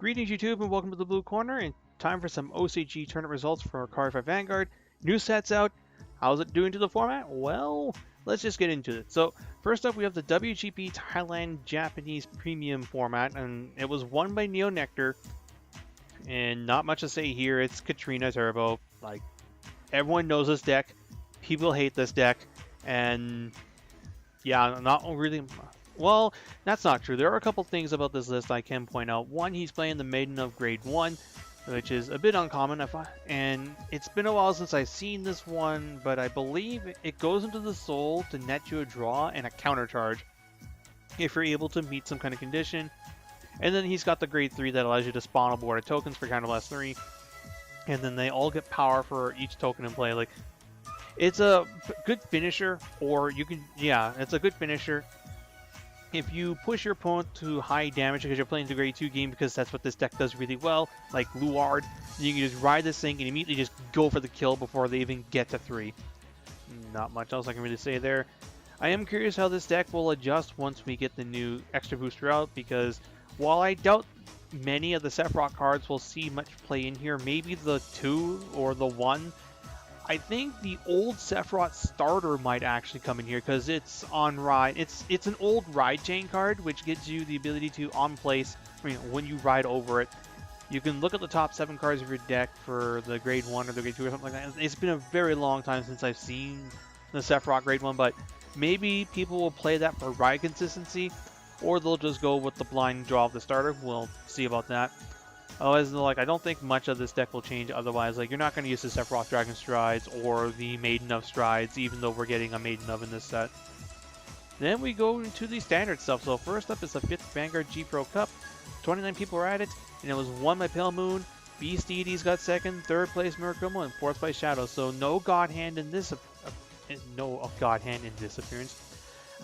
Greetings YouTube and welcome to the Blue Corner, and time for some OCG tournament results for Cardfight Vanguard. New sets out. How's it doing to the format? Well, let's just get into it. So, first up we have the WGP Thailand Japanese Premium format, and it was won by Neo Nectar. And not much to say here, it's Katrina Turbo. Like, everyone knows this deck, people hate this deck, and yeah, not really... Well, that's not true. There are a couple things about this list I can point out. One, he's playing the Maiden of Grade 1, which is a bit uncommon, and it's been a while since I've seen this one, but I believe it goes into the soul to net you a draw and a counter charge if you're able to meet some kind of condition. And then he's got the Grade 3 that allows you to spawn a board of tokens for counter blast 3, and then they all get power for each token in play. Like, it's a good finisher, or you can, yeah, it's a good finisher. If you push your opponent to high damage because you're playing the Grade 2 game, because that's what this deck does really well, like Luard, you can just ride this thing and immediately just go for the kill before they even get to 3. Not much else I can really say there. I am curious how this deck will adjust once we get the new extra booster out, because while I doubt many of the Sephiroth cards will see much play in here, maybe the 2 or the 1, I think the old Sephiroth starter might actually come in here because it's on ride. It's an old ride chain card which gives you the ability to on place. I mean, when you ride over it, you can look at the top 7 cards of your deck for the Grade 1 or the Grade 2 or something like that. It's been a very long time since I've seen the Sephiroth Grade 1, but maybe people will play that for ride consistency, or they'll just go with the blind draw of the starter. We'll see about that. Otherwise, like, I don't think much of this deck will change otherwise. Like, you're not going to use the Sephiroth Dragon Strides or the Maiden of Strides, even though we're getting a Maiden of in this set. Then we go into the standard stuff. So first up is the 5th Vanguard G Pro Cup. 29 people were at it, and it was won by Pale Moon. Beast Deities got second, third place Murakumo, and fourth place Shadow. So no God Hand in this appearance.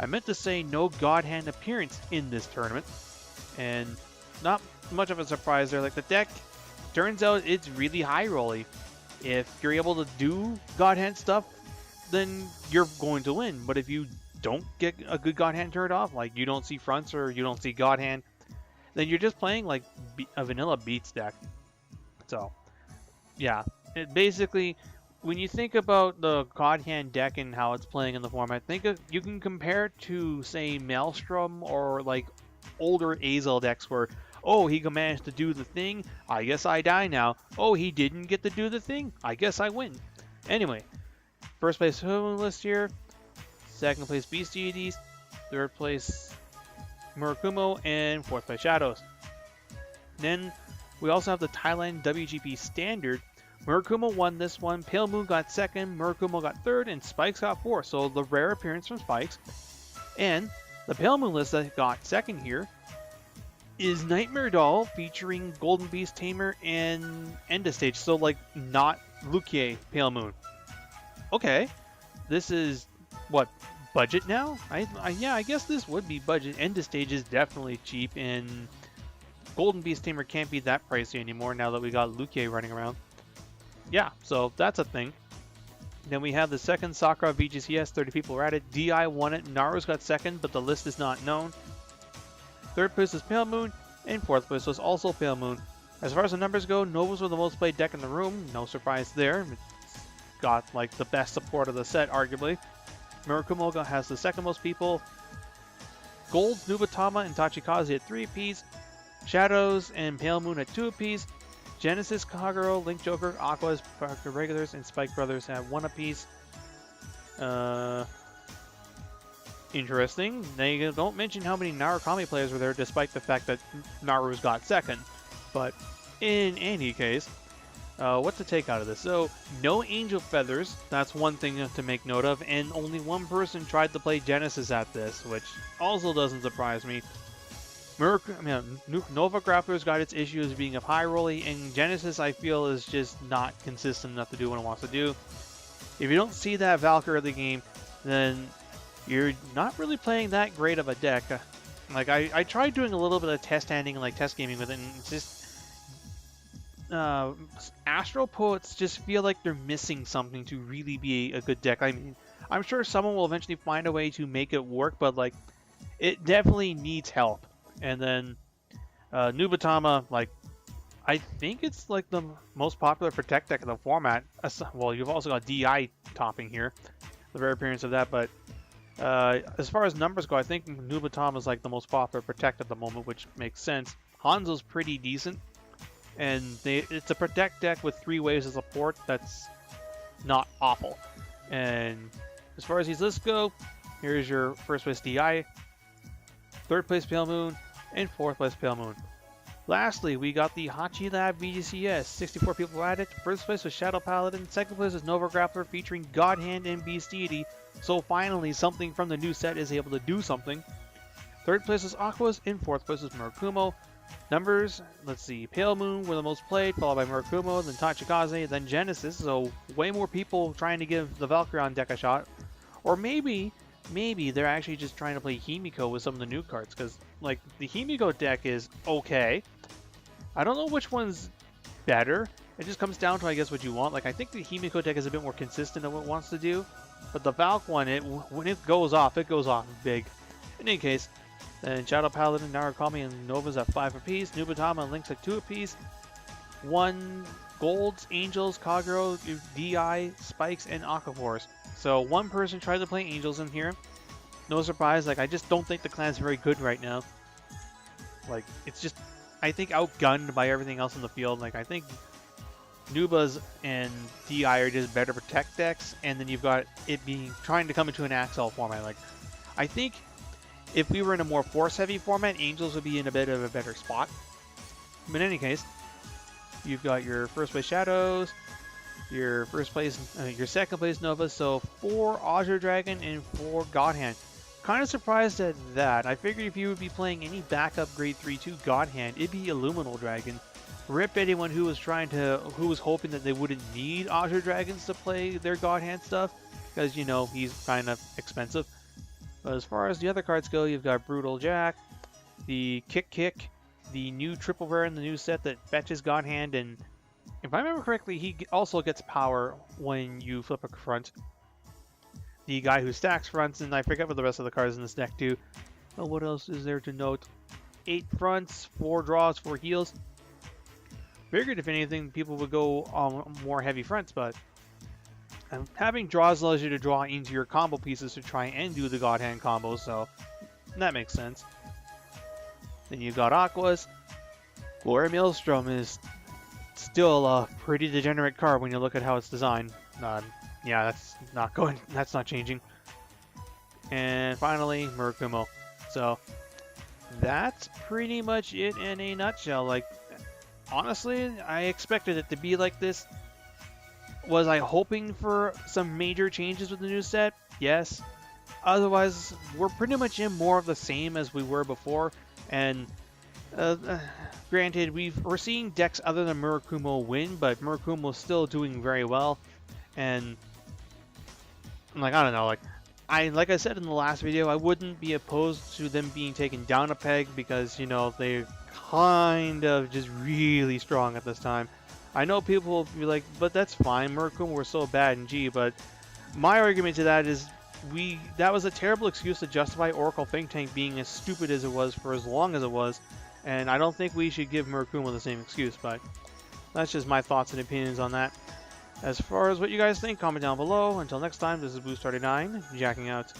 I meant to say no God Hand appearance in this tournament, and not much of a surprise there. Like, the deck turns out it's really high rolly. If you're able to do God Hand stuff, then you're going to win. But if you don't get a good God Hand turned off, like you don't see fronts or you don't see God Hand, then you're just playing like a vanilla beats deck. So yeah, basically, when you think about the God Hand deck and how it's playing in the format, you can compare it to, say, Maelstrom or like older Azel decks where, oh, he managed to do the thing, I guess I die now. Oh, he didn't get to do the thing, I guess I win. Anyway, first place list here, second place Beast Deities, third place Murakumo, and fourth place Shadows. Then we also have the Thailand WGP Standard. Murakumo won this one, Pale Moon got second, Murakumo got third, and Spikes got fourth. So the rare appearance from Spikes. And the Pale Moon list that got second here is Nightmare Doll featuring Golden Beast Tamer and End of Stage. So, like, not Lukie Pale Moon. Okay, this is what, budget now? Yeah, I guess this would be budget. End of Stage is definitely cheap, and Golden Beast Tamer can't be that pricey anymore now that we got Lukie running around. Yeah, so that's a thing. Then we have the second Sakura VGCS, 30 people were at it. DI won it, Naru's got second, but the list is not known. Third place was Pale Moon, and fourth place was also Pale Moon. As far as the numbers go, Novas were the most played deck in the room, no surprise there. It's got like the best support of the set, arguably. Murakumo has the second most people. Gold's Nubatama and Tachikaze at 3 apiece. Shadows and Pale Moon at 2 apiece. Genesis, Kagero, Link Joker, Aquas, Parker Regulars, and Spike Brothers at 1 apiece. Interesting. They don't mention how many Narukami players were there, despite the fact that Naru's got second. But in any case, what to take out of this? So, no Angel Feathers. That's one thing to make note of. And only one person tried to play Genesis at this, which also doesn't surprise me. Nova Grappler's got its issues being of high rolly, and Genesis, I feel, is just not consistent enough to do what it wants to do. If you don't see that Valkyrie early game, then you're not really playing that great of a deck. Like, I tried doing a little bit of test handing and like test gaming with it, and it's just Astral Poets just feel like they're missing something to really be a good deck. I mean, I'm sure someone will eventually find a way to make it work, but like, it definitely needs help. And then Nubatama, like, I think it's like the most popular Protect deck in the format. Well, you've also got DI topping here, the rare appearance of that, but as far as numbers go, I think Nubatom is like the most popular Protect at the moment, which makes sense. Hanzo's pretty decent, and it's a Protect deck with 3 waves of support that's not awful. And as far as these lists go, here's your first place DI, third place Pale Moon, and fourth place Pale Moon. Lastly, we got the Hachi Lab VGCS. 64 people at it. First place was Shadow Paladin. Second place was Nova Grappler featuring God Hand and Beast Deity. So finally, something from the new set is able to do something. Third place was Aquas. And fourth place was Murakumo. Numbers, let's see. Pale Moon were the most played, followed by Murakumo, then Tachikaze, then Genesis. So way more people trying to give the Valkyrion deck a shot. Or maybe they're actually just trying to play Himiko with some of the new cards. Because, like, the Himiko deck is okay. I don't know which one's better. It just comes down to, I guess, what you want. Like, I think the Himiko deck is a bit more consistent in what it wants to do. But the Valk one, when it goes off big. In any case, then Shadow Paladin, Narukami, and Nova's at 5 apiece. Nubatama and Link's at 2 apiece. 1 Golds, Angels, Kagero, DI, Spikes, and Aquaforce. So one person tried to play Angels in here. No surprise, like, I just don't think the clan's very good right now. Like, it's just, I think, outgunned by everything else in the field. Like, I think Nubas and DI are just better Protect decks, and then you've got it being trying to come into an Axel format. Like, I think if we were in a more force-heavy format, Angels would be in a bit of a better spot. But in any case, you've got your first place Shadows, your your second place Nova, so 4 Azure Dragon and 4 God Hand. Kind of surprised at that. I figured if you would be playing any backup grade 3-2 God Hand, it'd be Illuminal Dragon. Rip anyone who was hoping that they wouldn't need Azure Dragons to play their God Hand stuff, because, you know, he's kind of expensive. But as far as the other cards go, you've got Brutal Jack, the Kick, the new triple rare in the new set that fetches God Hand, and if I remember correctly, he also gets power when you flip a front. The guy who stacks fronts, and I forget what the rest of the cards in this deck do. Oh, what else is there to note? 8 fronts, 4 draws, 4 heals. Figured if anything, people would go on more heavy fronts, but having draws allows you to draw into your combo pieces to try and do the God Hand combo, so that makes sense. Then you've got Aquas. Glory Maelstrom is still a pretty degenerate card when you look at how it's designed. Yeah, that's not changing. And finally, Murakumo. So that's pretty much it in a nutshell. Like, honestly, I expected it to be like this. Was I hoping for some major changes with the new set? Yes. Otherwise, we're pretty much in more of the same as we were before. And granted, we're seeing decks other than Murakumo win, but Murakumo's still doing very well. And like, I don't know, like I said in the last video, I wouldn't be opposed to them being taken down a peg because, you know, they're kind of just really strong at this time. I know people will be like, but that's fine, Murakumo were so bad in G, but my argument to that is that was a terrible excuse to justify Oracle Think Tank being as stupid as it was for as long as it was, and I don't think we should give Murakumo the same excuse, but that's just my thoughts and opinions on that. As far as what you guys think, comment down below. Until next time, this is Boost39, jacking out.